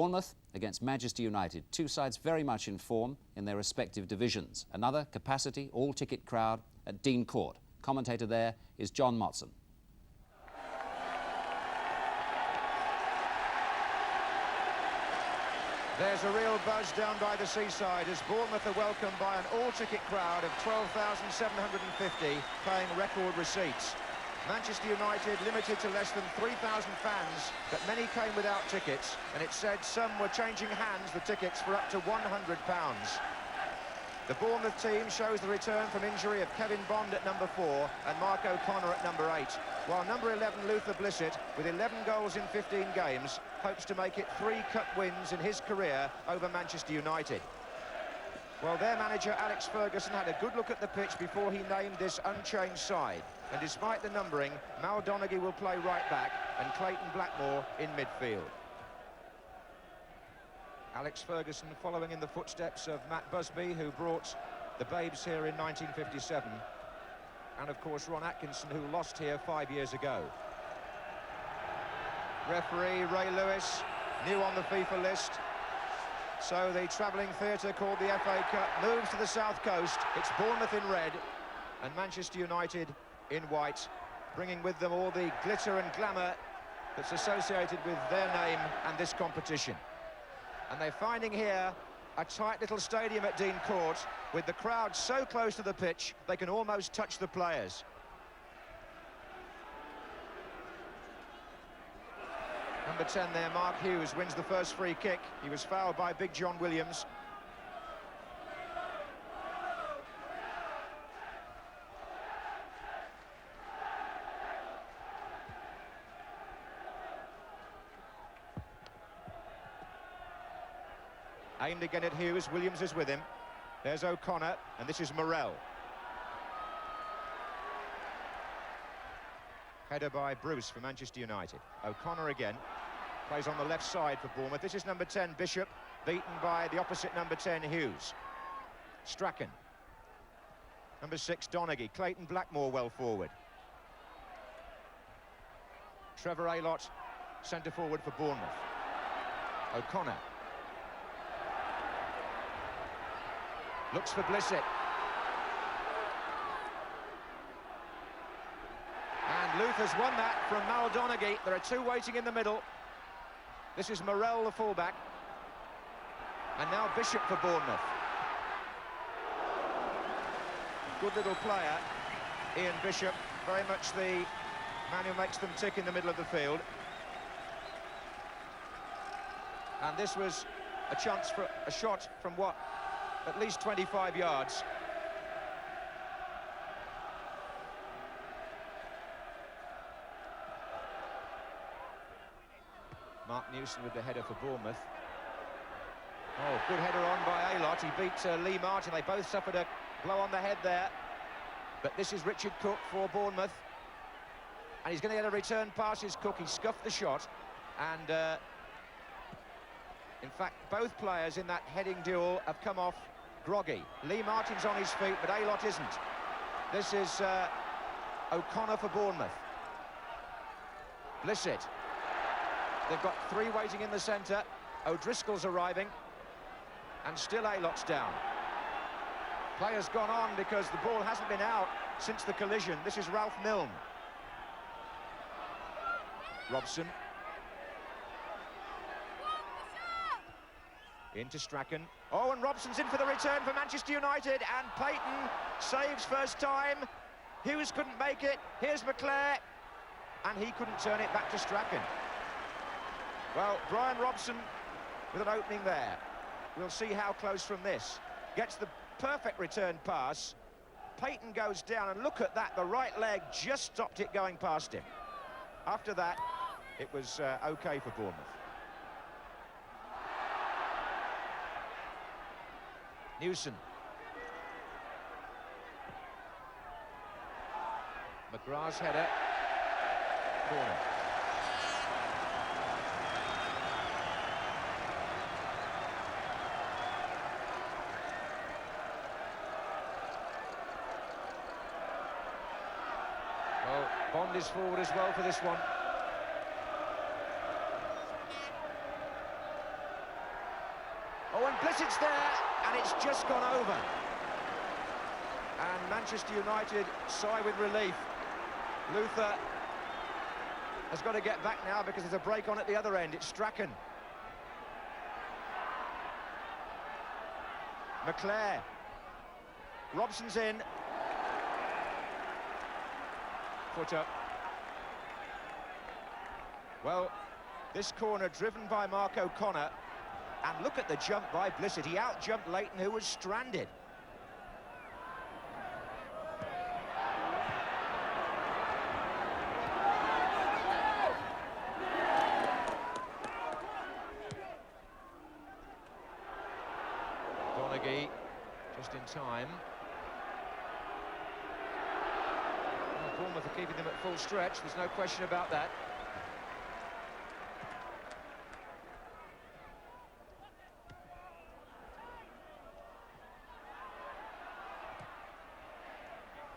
Bournemouth against Manchester United, two sides very much in form in their respective divisions. Another capacity, all-ticket crowd at Dean Court. Commentator there is John Motson. There's a real buzz down by the seaside as Bournemouth are welcomed by an all-ticket crowd of 12,750 paying record receipts. Manchester United limited to less than 3,000 fans, but many came without tickets, and it said some were changing hands the tickets for up to £100. The Bournemouth team shows the return from injury of Kevin Bond at number 4 and Mark O'Connor at number 8, while number 11 Luther Blissett, with 11 goals in 15 games, hopes to make it 3 cup wins in his career over Manchester United. Well, their manager Alex Ferguson had a good look at the pitch before he named this unchanged side, and despite the numbering, Mal Donaghy will play right back and Clayton Blackmore in midfield. Alex Ferguson following in the footsteps of Matt Busby, who brought the Babes here in 1957, and of course Ron Atkinson, who lost here 5 years ago. Referee Ray Lewis, new on the FIFA list. So the travelling theatre called the FA Cup moves to the south coast. It's Bournemouth in red and Manchester United in white, bringing with them all the glitter and glamour that's associated with their name and this competition. And they're finding here a tight little stadium at Dean Court, with the crowd so close to the pitch they can almost touch the players. Number 10 there, Mark Hughes, wins the first free kick. He was fouled by Big John Williams. Aimed again at Hughes, Williams is with him. There's O'Connor, and this is Morel. Header by Bruce for Manchester United. O'Connor again, plays on the left side for Bournemouth. This is number 10, Bishop, beaten by the opposite number 10, Hughes. Strachan. Number 6, Donaghy. Clayton Blackmore well forward. Trevor Aylott, centre forward for Bournemouth. O'Connor. Looks for Blissett. And Luther's won that from Mal Donaghy. There are two waiting in the middle. This is Morel, the fullback. And now Bishop for Bournemouth. Good little player, Ian Bishop. Very much the man who makes them tick in the middle of the field. And this was a chance for a shot from what? At least 25 yards. Mark Newson with the header for Bournemouth. Oh, good header on by Aylott. He beat Lee Martin. They both suffered a blow on the head there. But this is Richard Cook for Bournemouth. And he's going to get a return pass. His Cook, he scuffed the shot. And in fact, both players in that heading duel have come off groggy. Lee Martin's on his feet, but Aylott isn't. This is O'Connor for Bournemouth. Blissett. They've got three waiting in the centre. O'Driscoll's arriving. And still Aylott's down. Players gone on because the ball hasn't been out since the collision. This is Ralph Milne. Robson. Into Strachan. Oh, and Robson's in for the return for Manchester United, and Payton saves first time. Hughes couldn't make it. Here's McClare, and he couldn't turn it back to Strachan. Well, Brian Robson with an opening there. We'll see how close from this. Gets the perfect return pass. Payton goes down, and look at that. The right leg just stopped it going past him. After that, it was OK for Bournemouth. Newson. McGrath's header. Corner. Well, Bond is forward as well for this one. Oh, and Blissett's there, and it's just gone over. And Manchester United sigh with relief. Luther has got to get back now because there's a break on at the other end. It's Strachan. McClare. Robson's in. Foot up. Well, this corner driven by Mark O'Connor. And look at the jump by Blissett. He out-jumped Leighton, who was stranded. Donaghy, just in time. Well, Bournemouth are keeping them at full stretch, there's no question about that.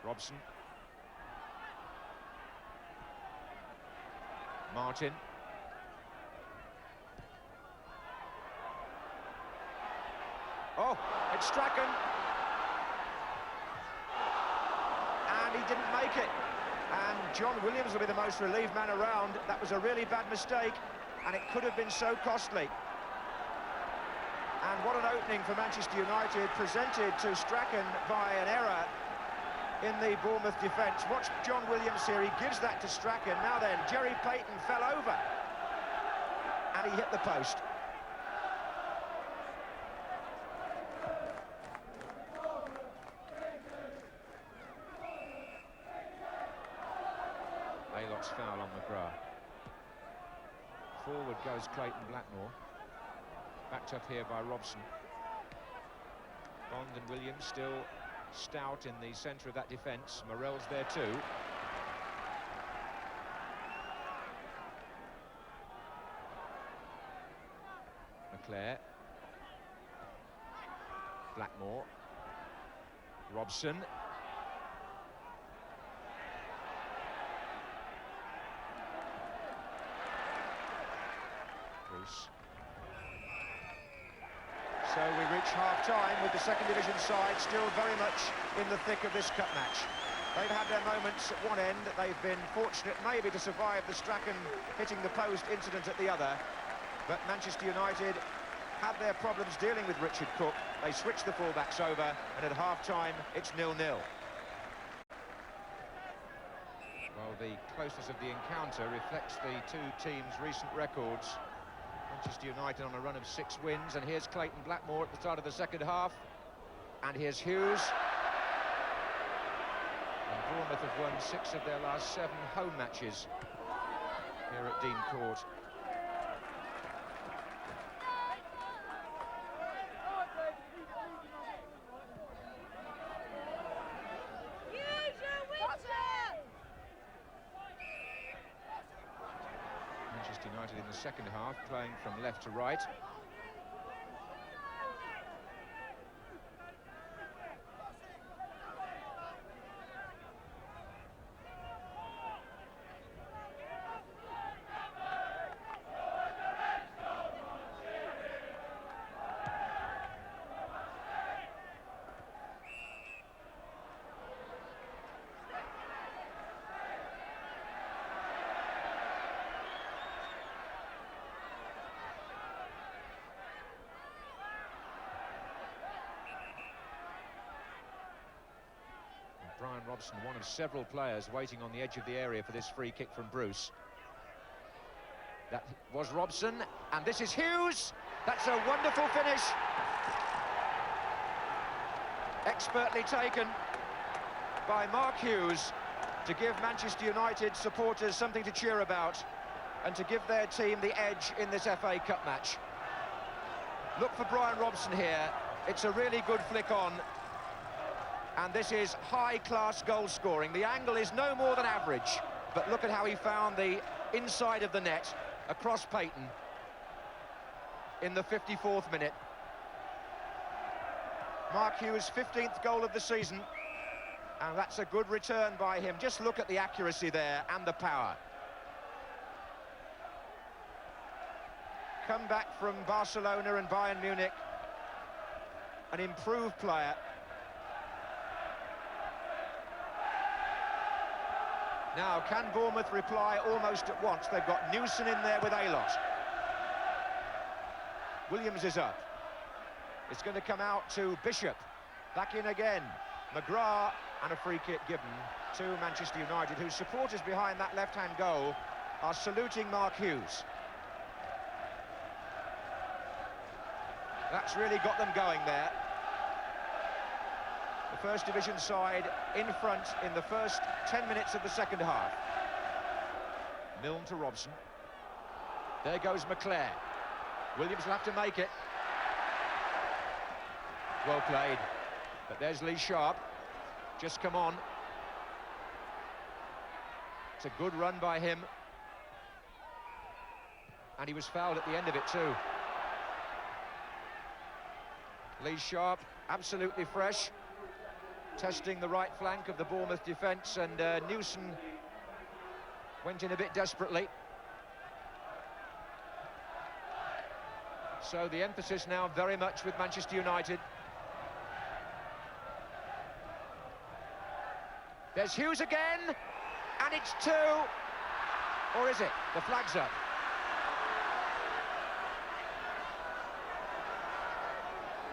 Robson. Martin. Oh, it's Strachan. And he didn't make it. And John Williams will be the most relieved man around. That was a really bad mistake, and it could have been so costly. And what an opening for Manchester United, presented to Strachan by an error in the Bournemouth defence. Watch John Williams here, he gives that to Strachan. Now then, Jerry Payton fell over, and he hit the post. Aylott's foul on McGrath. Forward goes Clayton Blackmore. Backed up here by Robson. Bond and Williams still stout in the centre of that defence. Morell's there too. McClare. Blackmore. Robson. Bruce. So we reach half-time with the second division side still very much in the thick of this cup match. They've had their moments at one end. They've been fortunate maybe to survive the Strachan hitting the post incident at the other. But Manchester United had their problems dealing with Richard Cook. They switched the fullbacks over, and at half-time it's 0-0. Well, the closeness of the encounter reflects the two teams' recent records. Manchester United on a run of 6 wins, and here's Clayton Blackmore at the start of the second half. And here's Hughes. And Bournemouth have won 6 of their last 7 home matches here at Dean Court. Manchester United in the second half, playing from left to right. Brian Robson, one of several players waiting on the edge of the area for this free kick from Bruce. That was Robson, and this is Hughes. That's a wonderful finish. Expertly taken by Mark Hughes to give Manchester United supporters something to cheer about and to give their team the edge in this FA Cup match. Look for Brian Robson here. It's a really good flick on. And this is high-class goal scoring. The angle is no more than average, but look at how he found the inside of the net across Payton in the 54th minute. Mark Hughes' 15th goal of the season, and that's a good return by him. Just look at the accuracy there and the power. Come back from Barcelona and Bayern Munich an improved player. Now, can Bournemouth reply almost at once? They've got Newson in there with Aylott. Williams is up. It's going to come out to Bishop. Back in again. McGrath, and a free kick given to Manchester United, whose supporters behind that left-hand goal are saluting Mark Hughes. That's really got them going there. The First Division side in front in the first 10 minutes of the second half. Milne to Robson. There goes McClare. Williams will have to make it. Well played. But there's Lee Sharp. Just come on. It's a good run by him. And he was fouled at the end of it too. Lee Sharp, absolutely fresh. Testing the right flank of the Bournemouth defence, and Newson went in a bit desperately. So the emphasis now very much with Manchester United. There's Hughes again, and it's 2. Or is it? The flag's up.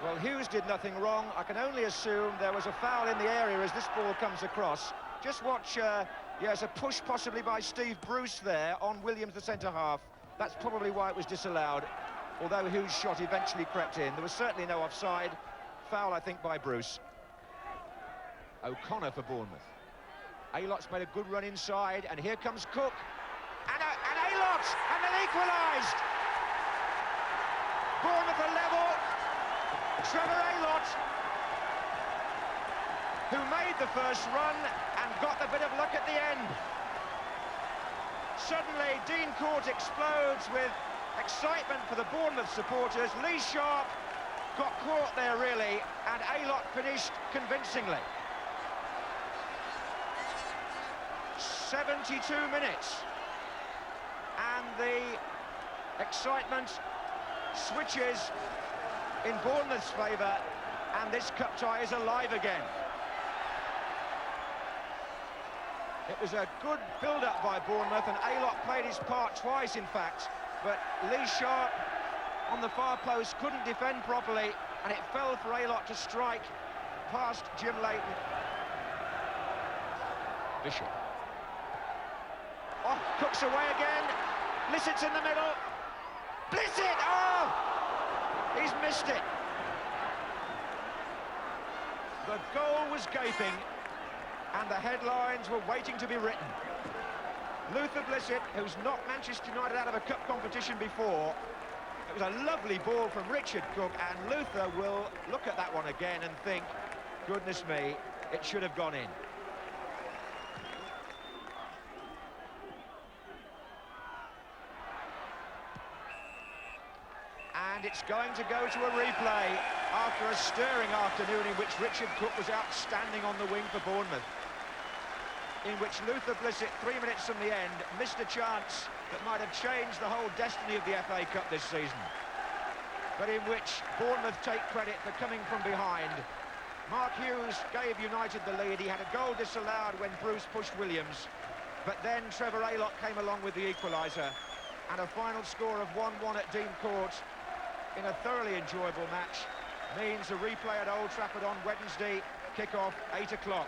Well, Hughes did nothing wrong. I can only assume there was a foul in the area as this ball comes across. Just watch, yes, a push possibly by Steve Bruce there on Williams, the centre-half. That's probably why it was disallowed, although Hughes' shot eventually crept in. There was certainly no offside. Foul, I think, by Bruce. O'Connor for Bournemouth. Aylott's made a good run inside, and here comes Cook. And Aylott, and they've equalised! Bournemouth are level. Trevor Aylott, who made the first run and got a bit of luck at the end. Suddenly, Dean Court explodes with excitement for the Bournemouth supporters. Lee Sharp got caught there, really, and Aylott finished convincingly. 72 minutes, and the excitement switches in Bournemouth's favour, and this cup tie is alive again. It was a good build-up by Bournemouth, and Aylott played his part twice, in fact, but Lee Sharp on the far post couldn't defend properly, and it fell for Aylott to strike past Jim Leighton. Bishop. Oh, Cook's away again. Blissett's in the middle. Blissett! Oh! He's missed it. The goal was gaping, and the headlines were waiting to be written. Luther Blissett, who's knocked Manchester United out of a cup competition before. It was a lovely ball from Richard Cook, and Luther will look at that one again and think, goodness me, it should have gone in. And it's going to go to a replay after a stirring afternoon in which Richard Cook was outstanding on the wing for Bournemouth, in which Luther Blissett, 3 minutes from the end, missed a chance that might have changed the whole destiny of the FA Cup this season, but in which Bournemouth take credit for coming from behind. Mark Hughes gave United the lead. He had a goal disallowed when Bruce pushed Williams, but then Trevor Aylott came along with the equaliser, and a final score of 1-1 at Dean Court in a thoroughly enjoyable match means a replay at Old Trafford on Wednesday, kick-off 8 o'clock.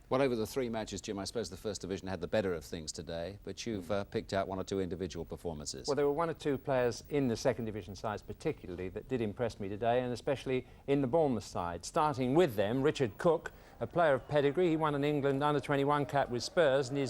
Well, over the 3 matches, Jim, I suppose the First Division had the better of things today, but you've picked out 1 or 2 individual performances. Well, there were 1 or 2 players in the Second Division sides particularly that did impress me today, and especially in the Bournemouth side. Starting with them, Richard Cook, a player of pedigree. He won an England under-21 cap with Spurs, and his